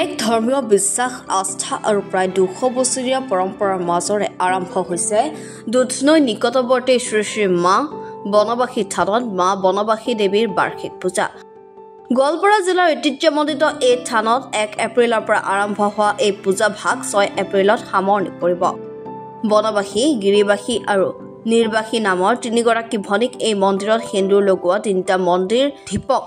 এক ধৰ্মীয় বিশ্বাস আস্থা আৰু প্ৰায় 200 বছৰীয়া পৰম্পৰাৰ মাজৰে আৰম্ভ হৈছে দুধনৈ নিকটৱৰ্তী শ্ৰী শ্ৰী মা বনবাসী থানত মা বনবাসী দেৱীৰ বাৰ্ষিক পূজা। গোৱালপাৰা জিলাৰ ঐতিহ্যমণ্ডিত এই থানত 1 এপ্ৰিলৰ পৰা আৰম্ভ হোৱা এই পূজা ভাগ 6 এপ্ৰিলত সামৰণি পৰিব। বনবাসী, গিৰিবাসী আৰু নিৰ্বাসী নামৰ 3গৰাকী ভনীক এই মন্দিৰত সেন্দুৰ লগোৱা 3টা মন্দিৰ ধীপক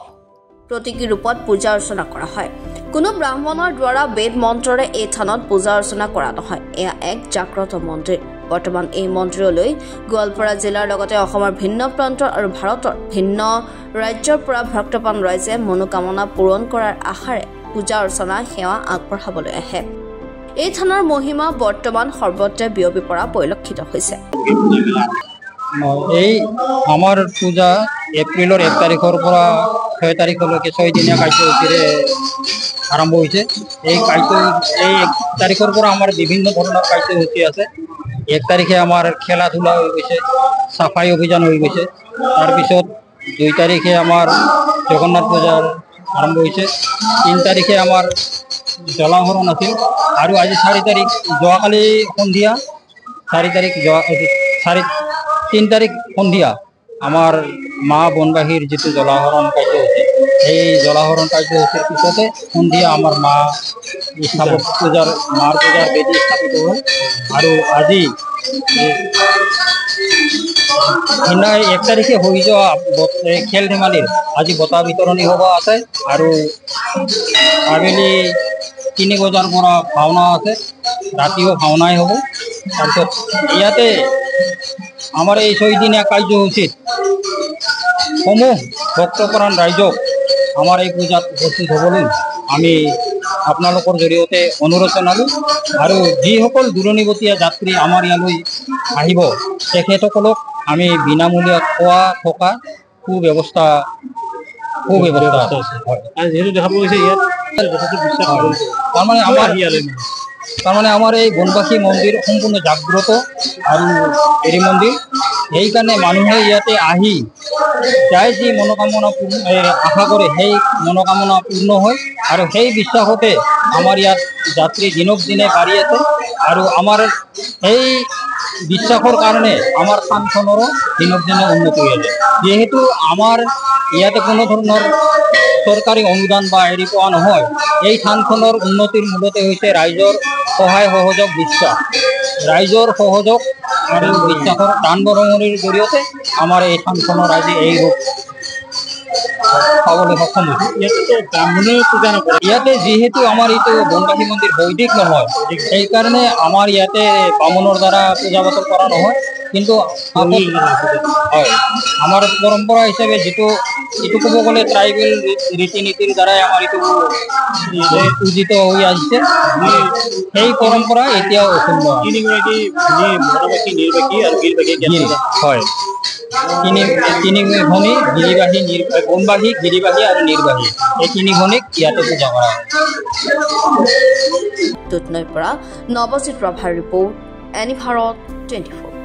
প্ৰতীকী ৰূপত পূজা অৰ্চনা কৰা হয়। কোনো ব্ৰাহ্মণৰ দ্বাৰা বেদ মন্ত্ৰৰে এই থানত পূজা অৰ্চনা কৰা নহয়। এয়া এক জাগ্ৰত মন্দিৰ। বৰ্তমান এই মন্দিৰলৈ গোৱালপাৰা জিলাৰ লগতে অসমৰ ভিন্ন প্ৰান্তৰ আৰু ভাৰতৰ ভিন্ন ৰাজ্যৰ পৰা ভক্তপ্ৰাণ ৰাইজে মনোকামনা পূৰণ কৰাৰ আশাৰে পূজা অৰ্চনা সেৱা আগবঢ়াবলৈ আহে। এই থানৰ মহিমা বৰ্তমান সৰ্বত্ৰে বিয়পি পৰা পৰিলক্ষিত হৈছে। এই আমাৰ পূজা এপ্ৰিলৰ 1 তাৰিখৰ পৰা 6 তাৰিখলৈকে 6 দিনীয়া কাৰ্যসূচীৰে আৰম্ভ হৈছে। এই 1 তাৰিখৰ পৰা আমাৰ বিভিন্ন ধৰণৰ কাৰ্যসূচী আছে। 1 তাৰিখে আমাৰ খেলা ধূলা হৈ গৈছে, চাফাই অভিযান হৈ গৈছে। তাৰপিছত 2 তাৰিখে আমাৰ জগন্নাথ পূজাৰ আৰম্ভ হৈছে। 3 তাৰিখে আমাৰ জলাহৰণ আছিল আৰু আজি 4 তাৰিখ যোৱাকালি সন্ধিয়া 3 তাৰিখ সন্ধিয়া আমাৰ মা বনবাসীৰ যিটো জলাহৰণ কাৰ্যসূচী, এই জলাহৰণ কাৰ্যসূচীৰ পিছতে সন্ধিয়া আমাৰ মাৰ পূজাৰ বেদী স্থাপিত হ'ল। আৰু আজি 1 তাৰিখে হৈ যোৱা খেল ধেমালিৰ আজি বঁটা বিতৰণী সভা আছে আৰু আবেলি 3 বজাৰ পৰা ভাওনা আছে, ৰাতিও ভাওনাই হ'ব। তাৰপিছত ইয়াতে আমাৰ এই 6 দিনীয়া কাৰ্যসূচীত সমূহ ভক্তপ্ৰাণ ৰাইজক আমাৰ এই পূজাত উপস্থিত হ'বলৈ আমি আপোনালোকৰ জৰিয়তে অনুৰোধ জনালোঁ। আৰু যিসকল দূৰণিবতীয়া যাত্ৰী আমাৰ ইয়ালৈ আহিব তেখেতসকলক আমি বিনামূলীয়া খোৱা থকা সুব্যৱস্থা আছে। যিহেতু দেখা পোৱা গৈছে ইয়াত তাৰমানে আমাৰ এই বনবাসী মন্দিৰ সম্পূৰ্ণ জাগ্ৰত আৰু হেৰি মন্দিৰ। সেইকাৰণে মানুহে ইয়াতে আহি যাই যি মনোকামনা আশা কৰে সেই মনোকামনা পূৰ্ণ হয়। আৰু সেই বিশ্বাসতে আমাৰ ইয়াত যাত্ৰী দিনক দিনে বাঢ়ি আছে। আৰু আমাৰ এই বিশ্বাসৰ কাৰণে আমাৰ থানখনৰো দিনক দিনে উন্নতি হৈ আছে। যিহেতু আমাৰ ইয়াতে কোনো ধৰণৰ চৰকাৰী অনুদান বা হেৰি পোৱা নহয়, এই থানখনৰ উন্নতিৰ মূলতে হৈছে ৰাইজৰ সহায় সহযোগ, বিশ্বাস। ৰাইজৰ সহযোগ আৰু বিশ্বাসৰ দান বৰঙণিৰ জৰিয়তে আমাৰ এই থানখনৰ আজি এই ৰূপ পাবলৈ সক্ষম হৈছে। ইয়াতে যিহেতু আমাৰ এইটো বনবাসী মন্দিৰ বৈদিক নহয়, সেইকাৰণে আমাৰ ইয়াতে বামুণৰ দ্বাৰা পূজা পাতল কৰা নহয়। কিন্তু হয়, আমাৰ পৰম্পৰা হিচাপে এইটো ক'ব গ'লে ট্ৰাইবেল ৰীতি নীতিৰ দ্বাৰাই আমাৰ এইটো পূজিত হৈ আহিছে। সেই পৰম্পৰা এতিয়াও অক্ষুণ্ণ। হয়, 3 ভনী বনবাসী, গিৰিবাসী আৰু নিৰ্বাহী, এই 3 ভনীক ইয়াতে পূজা কৰা হয়। দুধনৈৰ পৰা নৱজিৎ প্ৰভাৰ ৰিপৰ্ট, এনি ভাৰত 24।